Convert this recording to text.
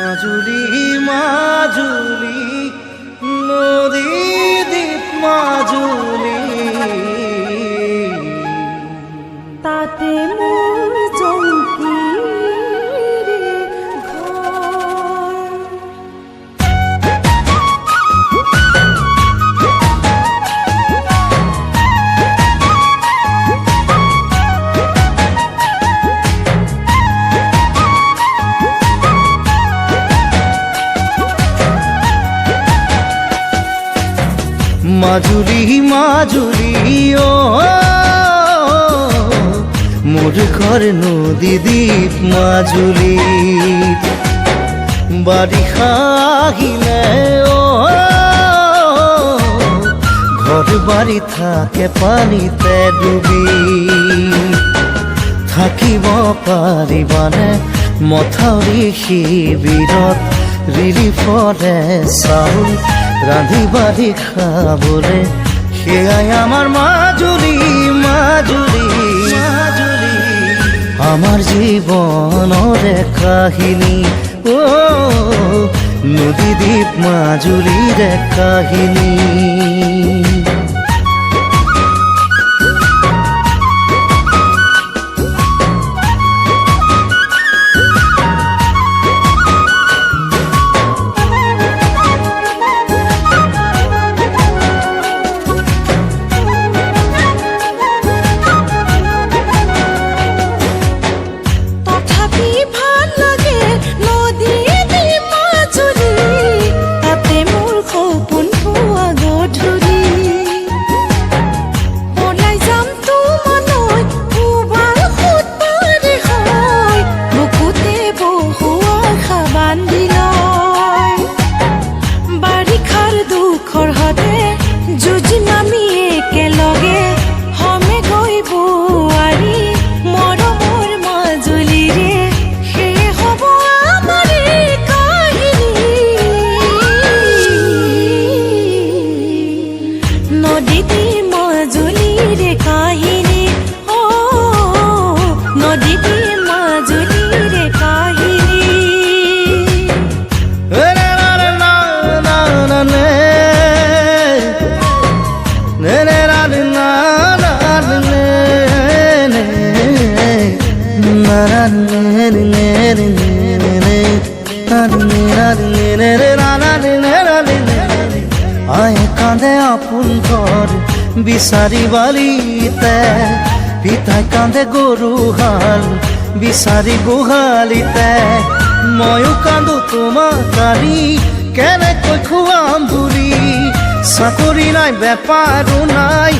মাজুলী মাজুলী নদী দ্বীপ মাজুলী তাতে মোৰ জংকীৰ ঘৰ। মাজুলী মাজুলী ও মোৰ ঘৰ নদী দ্বীপ মাজুলী বাৰিষা আহিলে ও ঘৰ বাড়ি থাকে পানিতে ডুবি থাকিব পাৰিবানে মথাউৰি শিবিৰত ৰিলিফৰে চাউল ৰান্ধি বাঢ়ি খাবলে সেয়াই আমাৰ মাজুলী মাজুলী মাজুলী আমাৰ জীৱনৰে কাহিনী ও নদী দ্বীপ মাজুলীৰে কাহিনী। আয় কাঁদে আপন ঘৰ বিচাৰি বালিতে পিতাই কাঁদে গৰু হাল বিচাৰি গোহালিতে ময়ো কান্দো তোমাক কালি কেনেকৈ খুৱাম বুলি চাকৰি নাই বেপাৰো নাই